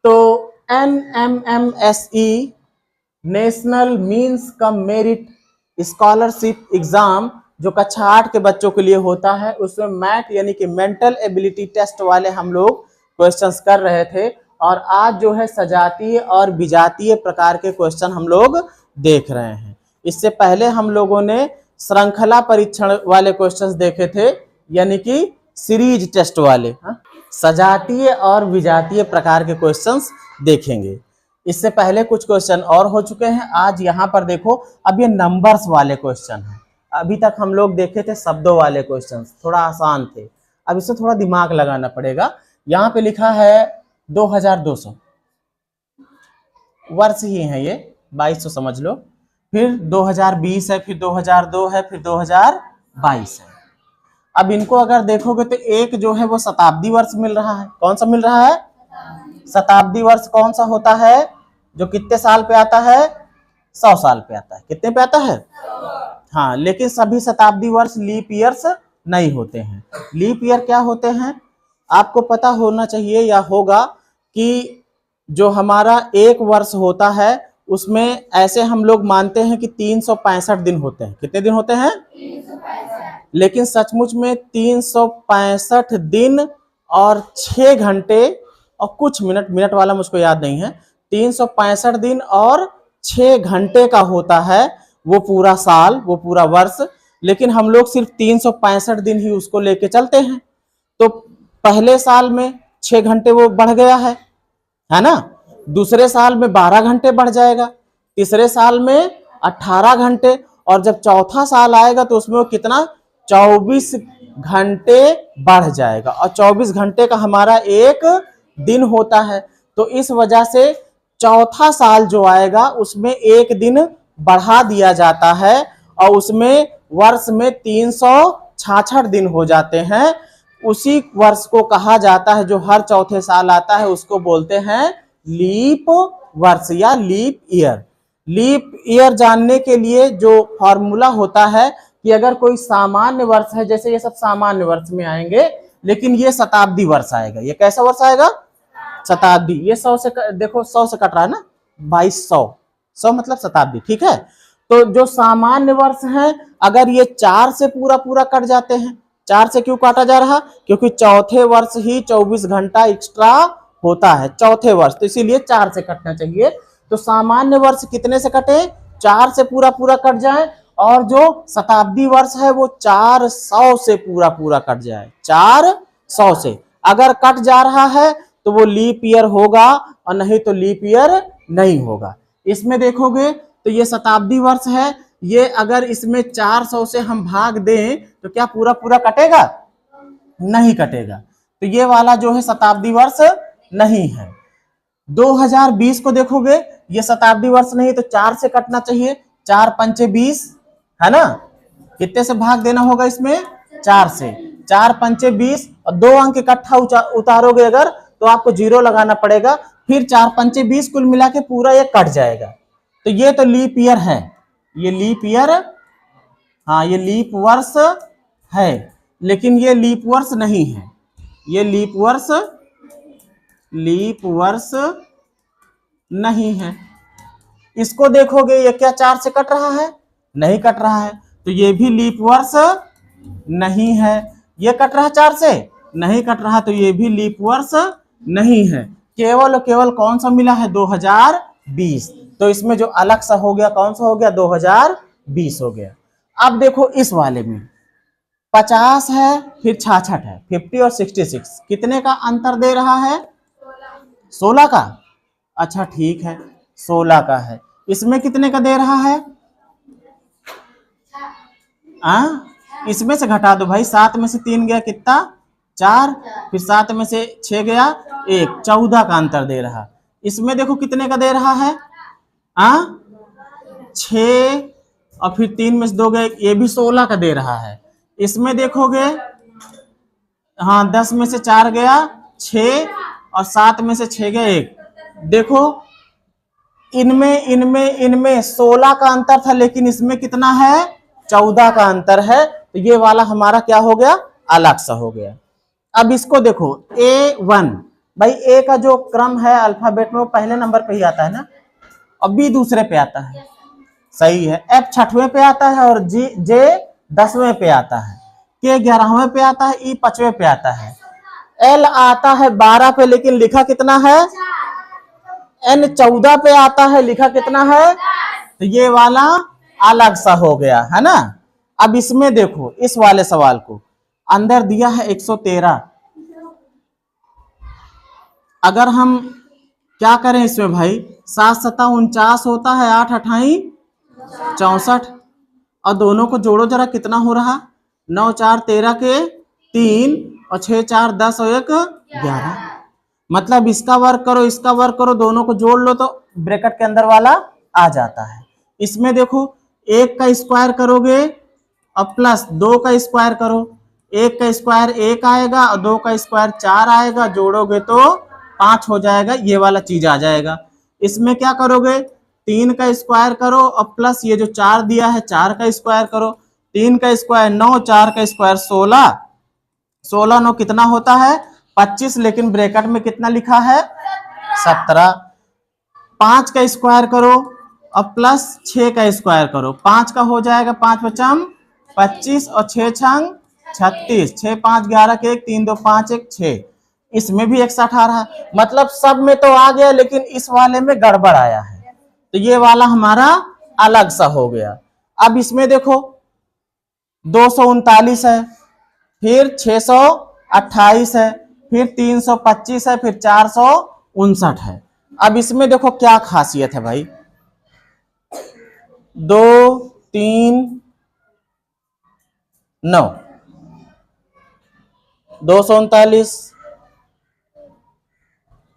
तो NMMSE national means cum merit scholarship exam जो कक्षा 8 के बच्चों के लिए होता है, उसमें मैथ यानी कि मेंटल एबिलिटी टेस्ट वाले हम लोग क्वेश्चंस कर रहे थे। और आज जो है सजातीय और विजातीय प्रकार के क्वेश्चन हम लोग देख रहे हैं। इससे पहले हम लोगों ने श्रृंखला परीक्षण वाले क्वेश्चंस देखे थे, यानी कि सीरीज टेस्ट वाले। सजातीय और विजातीय प्रकार के क्वेश्चंस देखेंगे। इससे पहले कुछ क्वेश्चन और हो चुके हैं। आज यहाँ पर देखो, अब ये नंबर्स वाले क्वेश्चन हैं। अभी तक हम लोग देखे थे शब्दों वाले क्वेश्चंस, थोड़ा आसान थे। अब इससे थोड़ा दिमाग लगाना पड़ेगा। यहाँ पे लिखा है 2200 वर्ष ही है, ये 2200 समझ लो। फिर 2020 है, फिर 2002 है, फिर 2022 है। अब इनको अगर देखोगे तो एक जो है वो शताब्दी वर्ष मिल रहा है। कौन सा मिल रहा है? शताब्दी वर्ष कौन सा होता है जो कितने साल पे आता है? 100 साल पे आता है। कितने पे आता है? हाँ, लेकिन सभी शताब्दी वर्ष लीप ईयर्स नहीं होते हैं। लीप ईयर क्या होते हैं आपको पता होना चाहिए या होगा कि जो हमारा एक वर्ष होता है उसमें ऐसे हम लोग मानते हैं कि 365 दिन होते हैं। कितने दिन होते हैं? 365। लेकिन सचमुच में 365 दिन और 6 घंटे और कुछ मिनट, मिनट वाला मुझको याद नहीं है, 365 दिन और 6 घंटे का होता है वो पूरा साल, वो पूरा वर्ष। लेकिन हम लोग सिर्फ 365 दिन ही उसको लेके चलते हैं। तो पहले साल में 6 घंटे वो बढ़ गया है ना? दूसरे साल में 12 घंटे बढ़ जाएगा, तीसरे साल में 18 घंटे, और जब चौथा साल आएगा तो उसमें वो कितना? 24 घंटे बढ़ जाएगा। और 24 घंटे का हमारा एक दिन होता है। तो इस वजह से चौथा साल जो आएगा उसमें एक दिन बढ़ा दिया जाता है और उसमें वर्ष में 366 दिन हो जाते हैं। उसी वर्ष को कहा जाता है जो हर चौथे साल आता है, उसको बोलते हैं लीप वर्ष या लीप ईयर। लीप ईयर जानने के लिए जो फॉर्मूला होता है कि अगर कोई सामान्य वर्ष है, जैसे ये सब सामान्य वर्ष में आएंगे, लेकिन ये शताब्दी वर्ष आएगा। ये कैसा वर्ष आएगा? शताब्दी। ये 100 से देखो, 100 से कट रहा है ना, 2200, 100 मतलब शताब्दी, ठीक है। तो जो सामान्य वर्ष है, अगर ये 4 से पूरा पूरा कट जाते हैं, 4 से क्यों काटा जा रहा? क्योंकि चौथे वर्ष ही 24 घंटा एक्स्ट्रा होता है, चौथे वर्ष, तो इसीलिए 4 से कटना चाहिए। तो सामान्य वर्ष कितने से कटे? 4 से पूरा पूरा कट जाए, और जो शताब्दी वर्ष है वो 400 से पूरा पूरा कट जाए। 400 से अगर कट जा रहा है तो वो लीप ईयर होगा, और नहीं तो लीप ईयर नहीं होगा। इसमें देखोगे तो ये शताब्दी वर्ष है, ये अगर इसमें 400 से हम भाग दें तो क्या पूरा पूरा कटेगा? नहीं कटेगा। तो ये वाला जो है शताब्दी वर्ष नहीं है। 2020 को देखोगे, ये शताब्दी वर्ष नहीं, तो 4 से कटना चाहिए। 4 पंचे 20 है ना? कितने से भाग देना होगा इसमें? 4 से। 4 पंचे 20, और 2 अंक इकट्ठा उतारोगे अगर तो आपको 0 लगाना पड़ेगा। फिर 4 पंचे 20 कुल मिला के पूरा ये कट जाएगा। तो ये तो लीप ईयर है, ये लीप ईयर, हाँ ये लीप वर्ष है, लेकिन ये लीप वर्ष नहीं है। ये लीप वर्ष नहीं है। इसको देखोगे, ये क्या 4 से कट रहा है? नहीं कट रहा है, तो ये भी लीप वर्ष नहीं है। ये कट रहा है 4 से? नहीं कट रहा, तो ये भी लीप वर्ष नहीं है। केवल केवल कौन सा मिला है? 2020। तो इसमें जो अलग सा हो गया, कौन सा हो गया? 2020 हो गया। अब देखो इस वाले में 50 है, फिर 66 है, 50 और 66 कितने का अंतर दे रहा है? 16 का। अच्छा ठीक है, 16 का है। इसमें कितने का दे रहा है? इसमें से घटा दो भाई, 7 में से 3 गया कितना? 4, फिर 7 में से 6 गया 1, 14 का अंतर दे रहा। इसमें देखो कितने का दे रहा है? 6, और फिर 3 में से 2 गए, ये भी 16 का दे रहा है। इसमें देखोगे, हाँ 10 में से 4 गया 6, और 7 में से 6 गया 1। देखो इनमें 16 का अंतर था, लेकिन इसमें कितना है? 14 का अंतर है। तो ये वाला हमारा क्या हो गया? अलग सा हो गया। अब इसको देखो, A1 भाई ए का जो क्रम है अल्फाबेट में वो पहले नंबर पे ही आता है ना, और बी दूसरे पे आता है, सही है। एफ 6वें पे आता है और जे 10वें पे आता है, के 11वें पे आता है, ई 5वें पे आता है, एल आता है 12 पे लेकिन लिखा कितना है, एन 14 पे आता है, लिखा कितना है, तो ये वाला अलग सा हो गया है ना। अब इसमें देखो इस वाले सवाल को अंदर दिया है 113, अगर हम क्या करें इसमें भाई, 7 7 49 होता है, 8 8 64, और दोनों को जोड़ो जरा कितना हो रहा, 9 4 13 के 3 और 6 4 10 और 1 11, मतलब इसका वर्क करो इसका वर्क करो, दोनों को जोड़ लो तो ब्रैकेट के अंदर वाला आ जाता है। इसमें देखो 1 का स्क्वायर करोगे और प्लस 2 का स्क्वायर करो, 1 का स्क्वायर 1 आएगा और 2 का स्क्वायर 4 आएगा, जोड़ोगे तो 5 हो जाएगा, ये वाला चीज आ जाएगा। इसमें क्या करोगे, 3 का स्क्वायर करो और प्लस ये जो 4 दिया है 4 का स्क्वायर करो, 3 का स्क्वायर 9, 4 का स्क्वायर 16, 16 9 कितना होता है 25, लेकिन ब्रैकेट में कितना लिखा है 17। 5 का स्क्वायर करो और प्लस 6 का स्क्वायर करो, 5 का हो जाएगा 5 पचम 25 और 6 छंग 36, 6 5 11 के 1 3 2 5 1 6, इसमें भी 61 आ रहा, मतलब सब में तो आ गया लेकिन इस वाले में गड़बड़ आया है, तो ये वाला हमारा अलग सा हो गया। अब इसमें देखो 239 है, फिर 628 है, फिर 325 है, फिर 459 है। अब इसमें देखो क्या खासियत है भाई, 2 3 9, 239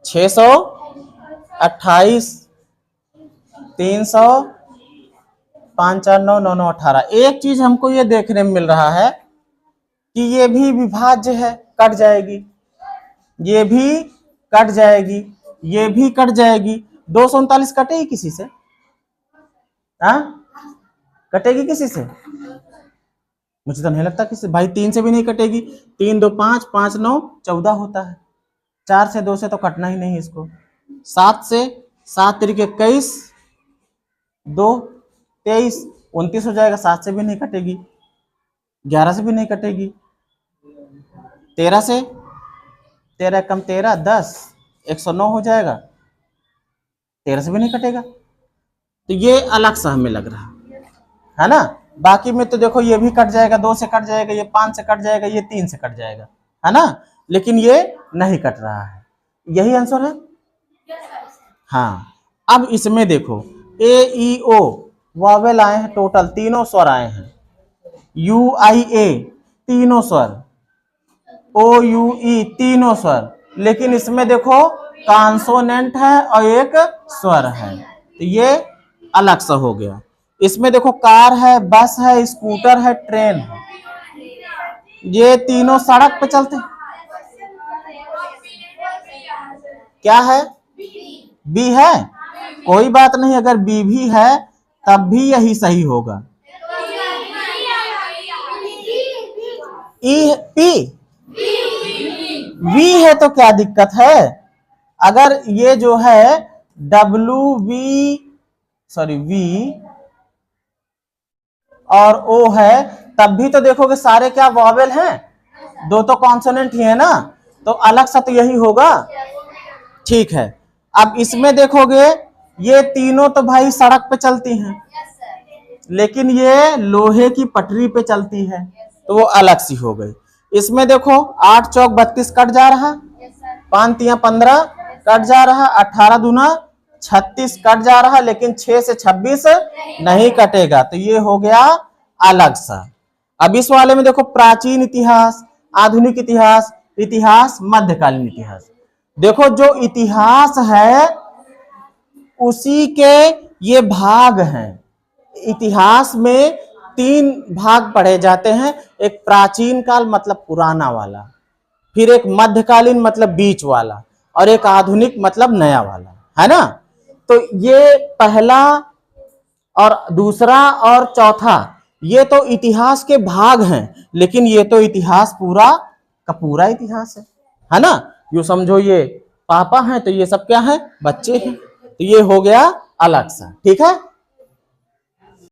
628 300 5 4 9 9 9 18। एक चीज हमको ये देखने में मिल रहा है कि ये भी विभाज्य है, कट जाएगी, ये भी कट जाएगी, ये भी कट जाएगी, 239 कटेगी किसी से, हाँ कटेगी किसी से, मुझे तो नहीं लगता किसी भाई, 3 से भी नहीं कटेगी, 3 2 5 5 9 14 होता है, 4 से 2 से तो कटना ही नहीं इसको, 7 से 7 तरीके 21 2 23 29 हो जाएगा, 7 से भी नहीं कटेगी, 11 से भी नहीं कटेगी, 13 से 13 कम 13 10 109 हो जाएगा, 13 से भी नहीं कटेगा, तो ये अलग सा हमें लग रहा है ना। बाकी में तो देखो ये भी कट जाएगा, 2 से कट जाएगा, ये 5 से कट जाएगा, ये 3 से कट जाएगा, है ना, लेकिन ये नहीं कट रहा है, यही आंसर है। हाँ अब इसमें देखो ए ई ओ वावेल आए हैं, टोटल तीनों स्वर आए हैं, यू आई ए तीनों स्वर, ओ यू ई तीनों स्वर, लेकिन इसमें देखो कॉन्सोनेंट है और एक स्वर है, तो ये अलग सा हो गया। इसमें देखो कार है, बस है, स्कूटर है, ट्रेन है, ये तीनों सड़क पे चलते हैं, क्या है बी है, कोई बात नहीं, अगर बी भी है तब भी यही सही होगा। ई पी वी है तो क्या दिक्कत है, अगर ये जो है डब्ल्यू वी और ओ है तब भी तो देखोगे सारे क्या वॉवेल हैं, 2 तो कॉन्सोनेंट ही है ना, तो अलग सा तो यही होगा, ठीक है। अब इसमें देखोगे ये तीनों तो भाई सड़क पे चलती हैं, लेकिन ये लोहे की पटरी पे चलती है, तो वो अलग सी हो गई। इसमें देखो 8 चौक 32 कट जा रहा, 5 तिया 15 कट जा रहा, 18 दूना 36 कट जा रहा, लेकिन 6 से 26 नहीं कटेगा, तो ये हो गया अलग सा। अब इस वाले में देखो प्राचीन इतिहास, आधुनिक इतिहास, इतिहास, मध्यकालीन इतिहास, देखो जो इतिहास है उसी के ये भाग हैं, इतिहास में 3 भाग पढ़े जाते हैं, एक प्राचीन काल मतलब पुराना वाला, फिर एक मध्यकालीन मतलब बीच वाला, और एक आधुनिक मतलब नया वाला, है ना। तो ये पहला और दूसरा और चौथा ये तो इतिहास के भाग हैं, लेकिन ये तो इतिहास पूरा का पूरा इतिहास है ना। यूं समझो ये पापा हैं तो ये सब क्या है, बच्चे हैं। तो ये हो गया अलग सा, ठीक है।